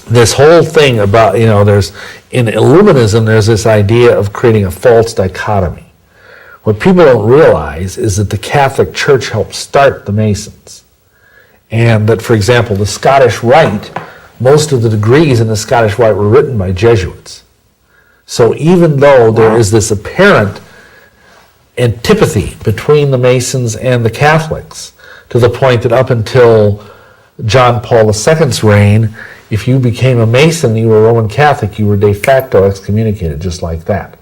this whole thing about, in Illuminism, there's this idea of creating a false dichotomy. What people don't realize is that the Catholic Church helped start the Masons. And that, for example, the Scottish Rite, most of the degrees in the Scottish Rite were written by Jesuits. So even though there is this apparent antipathy between the Masons and the Catholics, to the point that up until John Paul II's reign, if you became a Mason, you were a Roman Catholic, you were de facto excommunicated, just like that.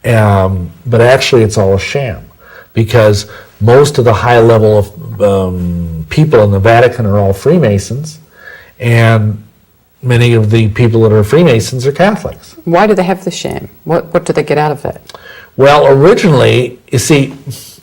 But actually it's all a sham, because most of the high level of people in the Vatican are all Freemasons, and many of the people that are Freemasons are Catholics. Why do they have the sham? What do they get out of that? Well, originally, you see,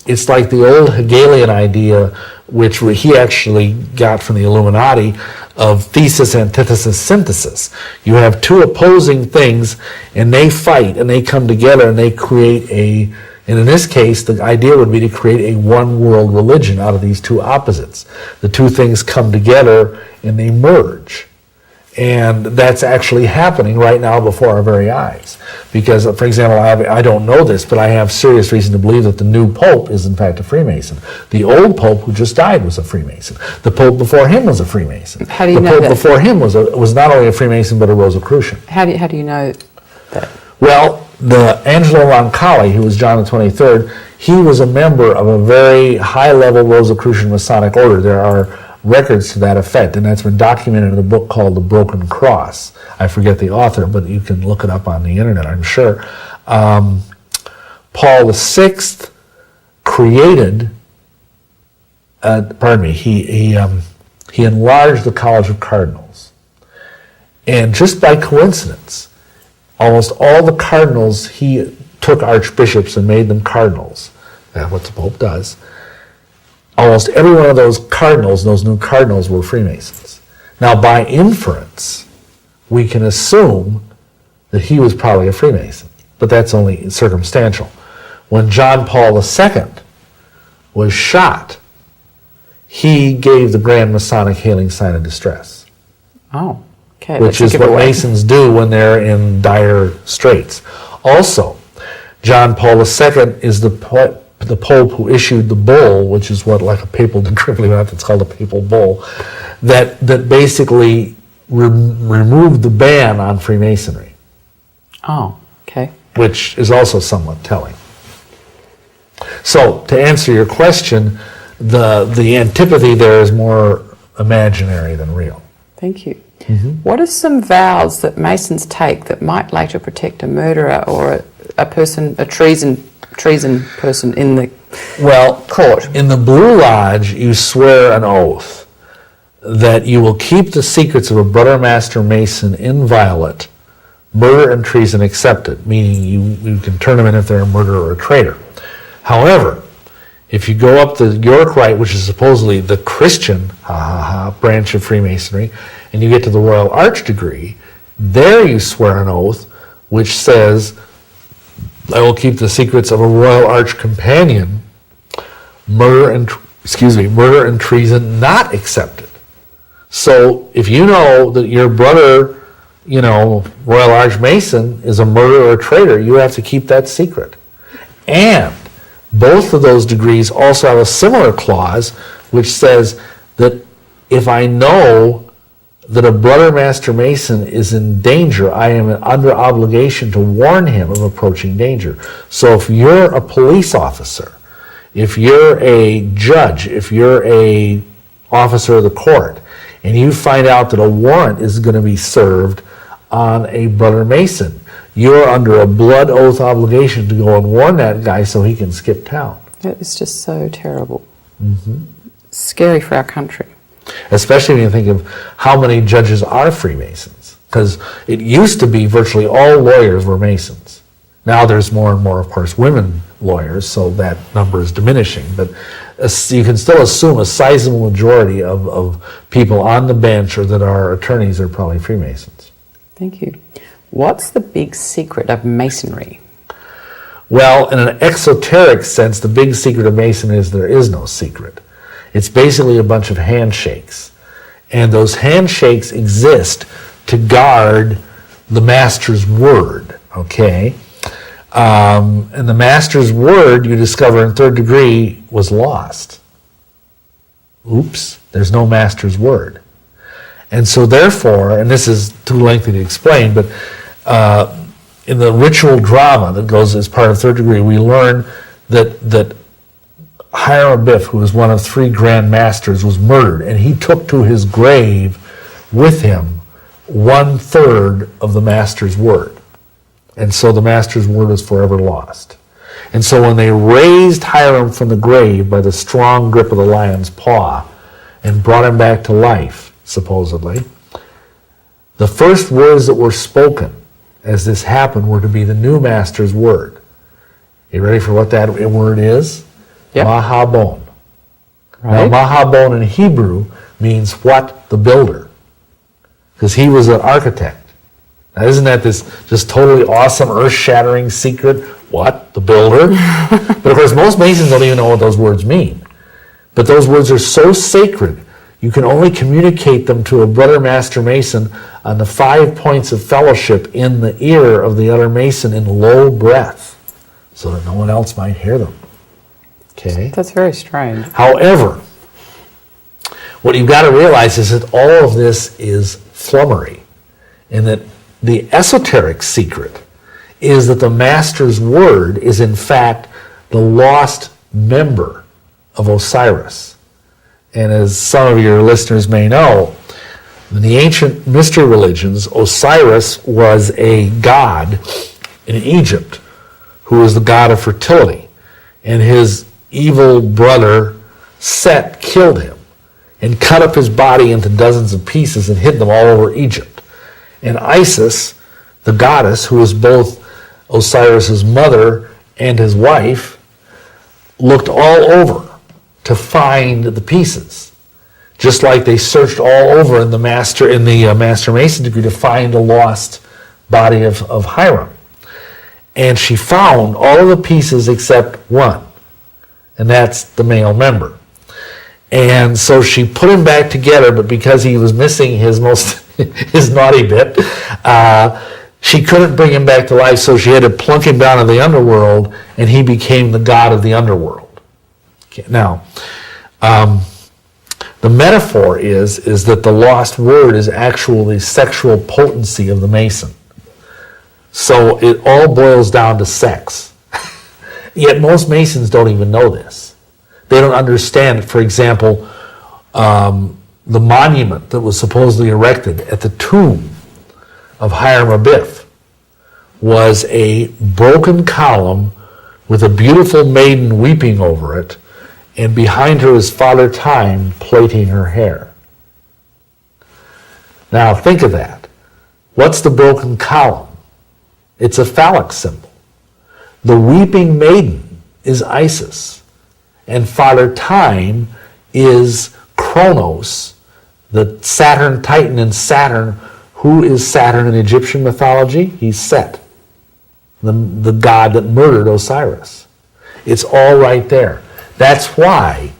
it's like the old Hegelian idea, which he actually got from the Illuminati, of thesis, antithesis, synthesis. You have two opposing things, and they fight, and they come together, and they create and in this case, the idea would be to create a one-world religion out of these two opposites. The two things come together, and they merge. And that's actually happening right now before our very eyes. Because, for example, I don't know this, but I have serious reason to believe that the new Pope is in fact a Freemason. The old Pope who just died was a Freemason. The Pope before him was a Freemason. How do you know that? The Pope that? before him was not only a Freemason, but a Rosicrucian. How do you know that? Well, the Angelo Roncalli, who was John the 23rd, he was a member of a very high-level Rosicrucian Masonic order. There are records to that effect, and that's been documented in a book called The Broken Cross. I forget the author, but you can look it up on the internet, I'm sure. Paul VI created, he enlarged the College of Cardinals. And just by coincidence, almost all the cardinals, he took archbishops and made them cardinals. That's what the Pope does. Almost every one of those cardinals, those new cardinals, were Freemasons. Now, by inference, we can assume that he was probably a Freemason, but that's only circumstantial. When John Paul II was shot, he gave the Grand Masonic Hailing Sign of Distress. Oh, okay. Which is what Masons do when they're in dire straits. Also, John Paul II is the Pope who issued the bull, which is what, like a papal decree, it's called a papal bull, that basically removed the ban on Freemasonry. Oh, okay. Which is also somewhat telling. So, to answer your question, the antipathy there is more imaginary than real. Thank you. Mm-hmm. What are some vows that Masons take that might later protect a murderer or a treason person in the court? In the Blue Lodge, you swear an oath that you will keep the secrets of a brother master Mason inviolate, murder and treason excepted, meaning you can turn them in if they're a murderer or a traitor. However, if you go up the York Rite, which is supposedly the Christian branch of Freemasonry, and you get to the Royal Arch degree, there you swear an oath which says, I will keep the secrets of a Royal Arch companion, murder and treason not accepted. So if you know that your brother, Royal Arch Mason is a murderer or a traitor, you have to keep that secret. And both of those degrees also have a similar clause which says that if I know that a brother master Mason is in danger, I am under obligation to warn him of approaching danger. So if you're a police officer, if you're a judge, if you're a officer of the court, and you find out that a warrant is going to be served on a brother Mason, you're under a blood oath obligation to go and warn that guy so he can skip town. It's just so terrible. Mm-hmm. Scary for our country. Especially when you think of how many judges are Freemasons. Because it used to be virtually all lawyers were Masons. Now there's more and more, of course, women lawyers, so that number is diminishing. But you can still assume a sizable majority of people on the bench or that are attorneys are probably Freemasons. Thank you. What's the big secret of Masonry? Well, in an exoteric sense, the big secret of Masonry is there is no secret. It's basically a bunch of handshakes. And those handshakes exist to guard the Master's word, okay? And the Master's word, you discover in third degree, was lost. Oops, there's no Master's word. And so therefore, and this is too lengthy to explain, but in the ritual drama that goes as part of third degree, we learn that Hiram Abiff, who was one of 3 Grand Masters, was murdered, and he took to his grave with him 1/3 of the Master's word. And so the Master's word is forever lost. And so when they raised Hiram from the grave by the strong grip of the lion's paw and brought him back to life, supposedly, the first words that were spoken as this happened were to be the new Master's word. You ready for what that word is? Yep. Mahabon. Right. Now, Mahabon in Hebrew means what? The builder. Because he was an architect. Now, isn't that this just totally awesome, earth-shattering secret? What? The builder? But of course, most Masons don't even know what those words mean. But those words are so sacred, you can only communicate them to a brother Master Mason on the 5 points of fellowship in the ear of the other Mason in low breath, so that no one else might hear them. Okay? That's very strange. However, what you've got to realize is that all of this is flummery, and that the esoteric secret is that the Master's word is in fact the lost member of Osiris. And as some of your listeners may know, in the ancient mystery religions, Osiris was a god in Egypt who was the god of fertility. And his evil brother Set killed him and cut up his body into dozens of pieces and hid them all over Egypt. And Isis, the goddess, who was both Osiris's mother and his wife, looked all over to find the pieces. Just like they searched all over in the Master Mason degree to find the lost body of Hiram. And she found all of the pieces except one, and that's the male member. And so she put him back together, but because he was missing his naughty bit, she couldn't bring him back to life, so she had to plunk him down in the underworld, and he became the god of the underworld. Okay, now, the metaphor is that the lost word is actually sexual potency of the Mason. So it all boils down to sex. Yet most Masons don't even know this. They don't understand, for example, the monument that was supposedly erected at the tomb of Hiram Abiff was a broken column with a beautiful maiden weeping over it, and behind her is Father Time plaiting her hair. Now think of that. What's the broken column? It's a phallic symbol. The weeping maiden is Isis, and Father Time is Kronos, the Saturn Titan in Saturn. Who is Saturn in Egyptian mythology? He's Set, the god that murdered Osiris. It's all right there. That's why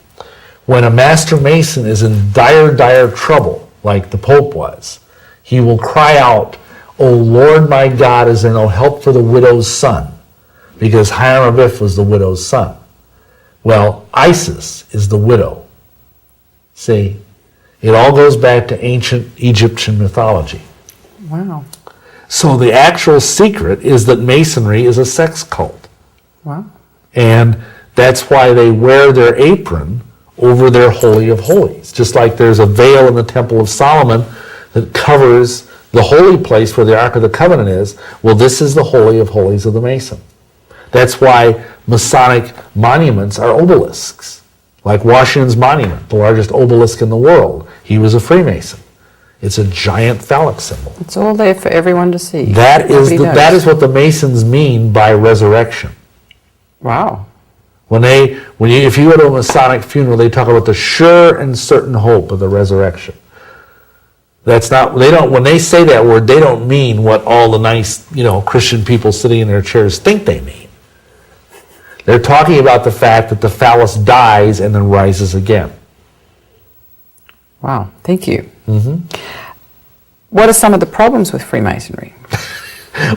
when a Master Mason is in dire, dire trouble, like the Pope was, he will cry out, "O Lord my God, is there no help for the widow's son?" Because Hiram Abiff was the widow's son. Well, Isis is the widow. See, it all goes back to ancient Egyptian mythology. Wow. So the actual secret is that Masonry is a sex cult. Wow. And that's why they wear their apron over their Holy of Holies. Just like there's a veil in the Temple of Solomon that covers the holy place where the Ark of the Covenant is. Well, this is the Holy of Holies of the Mason. That's why Masonic monuments are obelisks. Like Washington's monument, the largest obelisk in the world. He was a Freemason. It's a giant phallic symbol. It's all there for everyone to see. That Nobody is what the Masons mean by resurrection. Wow. If you go to a Masonic funeral, they talk about the sure and certain hope of the resurrection. When they say that word, they don't mean what all the nice, Christian people sitting in their chairs think they mean. They're talking about the fact that the phallus dies and then rises again. Wow, thank you. Mm-hmm. What are some of the problems with Freemasonry?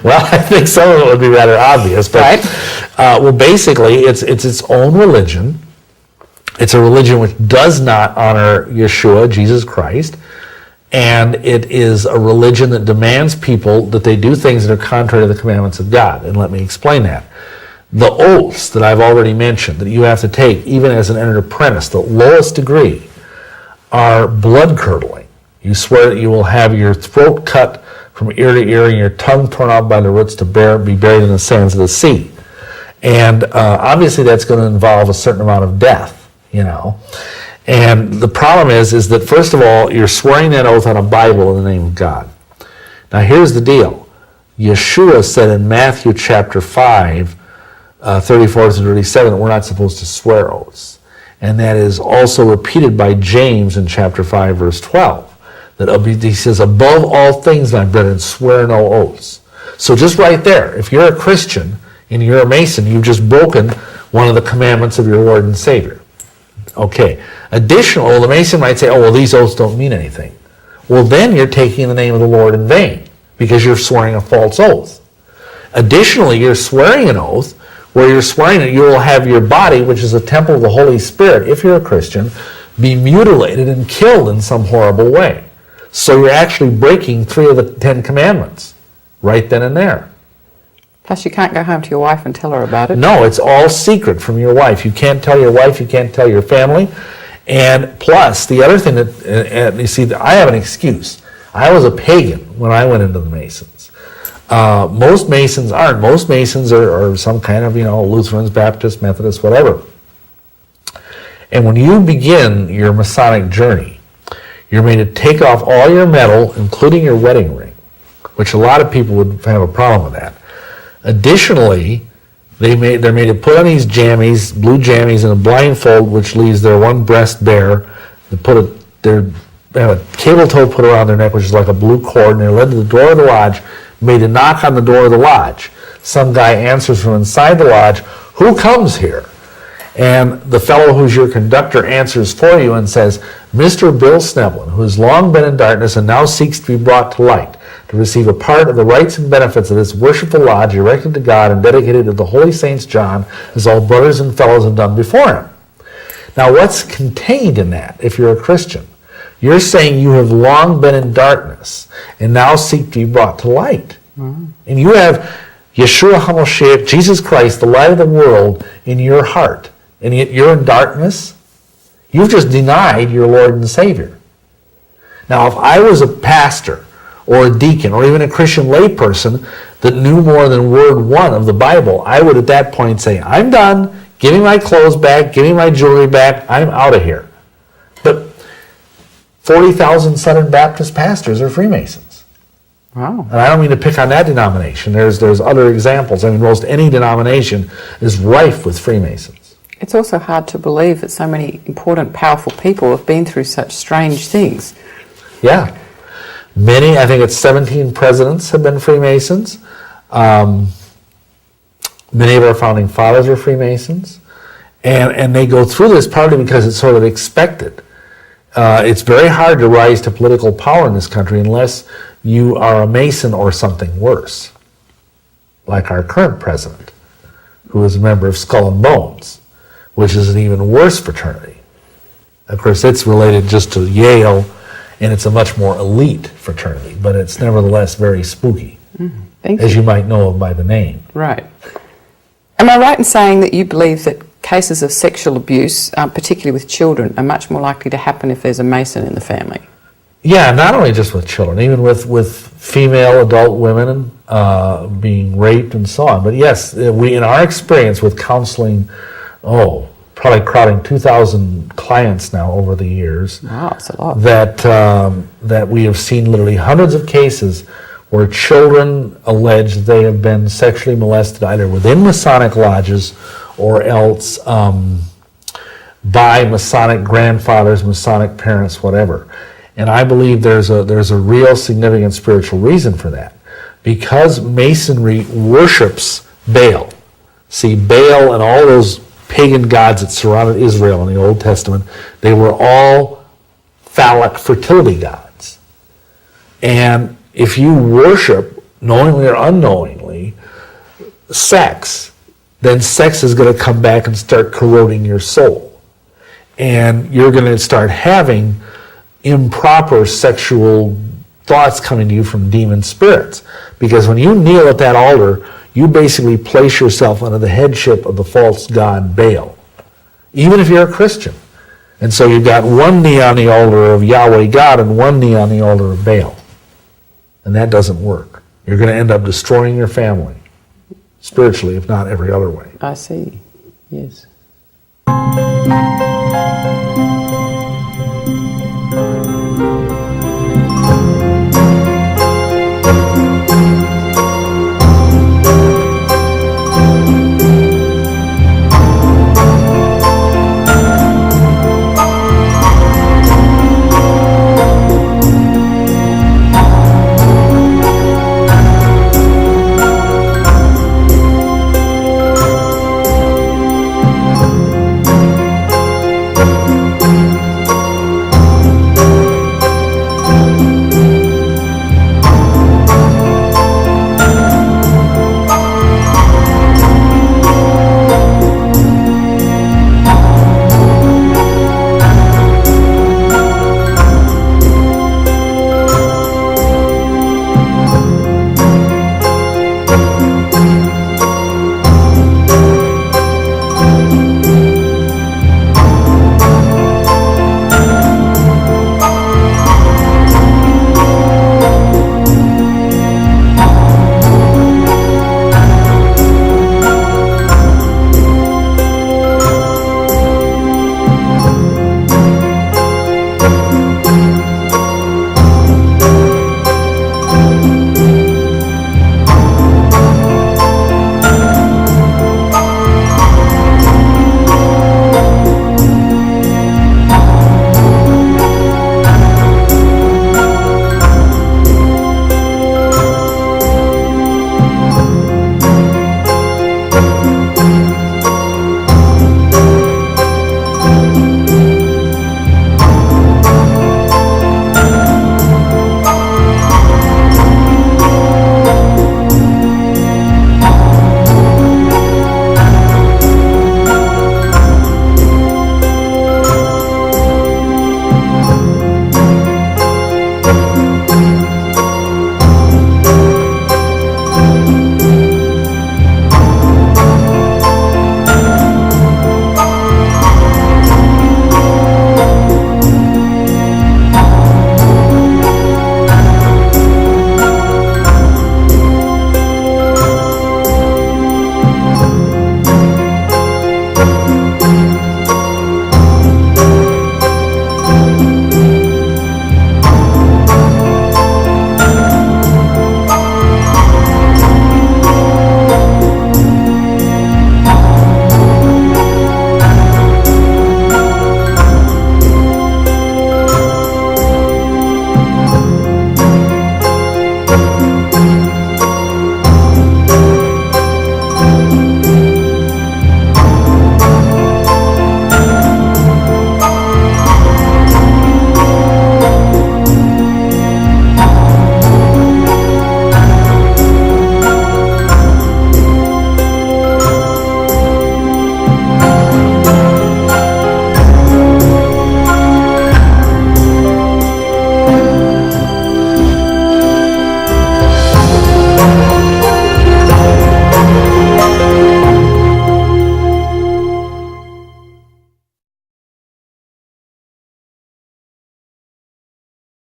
Well, I think some of it would be rather obvious, but right. Basically, it's its own religion. It's a religion which does not honor Yeshua, Jesus Christ, and it is a religion that demands people that they do things that are contrary to the commandments of God. And let me explain that. The oaths that I've already mentioned that you have to take, even as an entered apprentice, the lowest degree, are blood-curdling. You swear that you will have your throat cut from ear to ear and your tongue torn out by the roots to be buried in the sands of the sea. And obviously that's going to involve a certain amount of death, And the problem is that, first of all, you're swearing that oath on a Bible in the name of God. Now here's the deal. Yeshua said in Matthew chapter 5, 34 to 37, that we're not supposed to swear oaths. And that is also repeated by James in chapter 5, verse 12. That he says, above all things, my brethren, swear no oaths. So just right there, if you're a Christian and you're a Mason, you've just broken one of the commandments of your Lord and Savior. Okay. Additionally, the Mason might say, these oaths don't mean anything. Well, then you're taking the name of the Lord in vain because you're swearing a false oath. Additionally, you're swearing an oath where you're swearing that you will have your body, which is a temple of the Holy Spirit, if you're a Christian, be mutilated and killed in some horrible way. So you're actually breaking 3 of the 10 commandments right then and there. Plus you can't go home to your wife and tell her about it. No, it's all secret from your wife. You can't tell your wife, you can't tell your family. And plus, the other thing that, you see, I have an excuse. I was a pagan when I went into the Masons. Most Masons aren't. Most Masons are some kind of, Lutherans, Baptists, Methodists, whatever. And when you begin your Masonic journey, you're made to take off all your metal, including your wedding ring, which a lot of people would have a problem with that. Additionally, they're made to put on these jammies, blue jammies, and a blindfold, which leaves their one breast bare. They have a cable tow put around their neck, which is like a blue cord, and they're led to the door of the lodge, made to knock on the door of the lodge. Some guy answers from inside the lodge, "Who comes here?" And the fellow who's your conductor answers for you and says, "Mr. Bill Schnoebelen, who has long been in darkness and now seeks to be brought to light, to receive a part of the rights and benefits of this worshipful lodge erected to God and dedicated to the holy saints John, as all brothers and fellows have done before him." Now what's contained in that, if you're a Christian? You're saying you have long been in darkness and now seek to be brought to light. Mm-hmm. And you have Yeshua HaMashiach, Jesus Christ, the light of the world, in your heart. And yet you're in darkness. You've just denied your Lord and Savior. Now, if I was a pastor or a deacon or even a Christian layperson that knew more than word 1 of the Bible, I would at that point say, "I'm done. Give me my clothes back. Give me my jewelry back. I'm out of here." But 40,000 Southern Baptist pastors are Freemasons. Wow. And I don't mean to pick on that denomination. There's other examples. I mean, most any denomination is rife with Freemasons. It's also hard to believe that so many important, powerful people have been through such strange things. Yeah. Many, I think it's 17 presidents have been Freemasons. Many of our founding fathers are Freemasons. And they go through this partly because it's sort of expected. It's very hard to rise to political power in this country unless you are a Mason or something worse, like our current president, who is a member of Skull and Bones, which is an even worse fraternity. Of course, it's related just to Yale, and it's a much more elite fraternity, but it's nevertheless very spooky, as you might know by the name. Right. Am I right in saying that you believe that cases of sexual abuse, particularly with children, are much more likely to happen if there's a Mason in the family? Yeah, not only just with children, even with female adult women being raped and so on. But yes, we, in our experience with counseling, probably probably crowding 2,000 clients now over the years. Wow, it's a lot. That we have seen literally hundreds of cases where children allege they have been sexually molested either within Masonic lodges or else by Masonic grandfathers, Masonic parents, whatever. And I believe there's a real significant spiritual reason for that. Because Masonry worships Baal. See, Baal and all those pagan gods that surrounded Israel in the Old Testament, they were all phallic fertility gods. And if you worship, knowingly or unknowingly, sex, then sex is going to come back and start corroding your soul. And you're going to start having improper sexual thoughts coming to you from demon spirits. Because when you kneel at that altar, you basically place yourself under the headship of the false god Baal, even if you're a Christian. And so you've got one knee on the altar of Yahweh God and one knee on the altar of Baal. And that doesn't work. You're going to end up destroying your family, spiritually, if not every other way. I see, yes.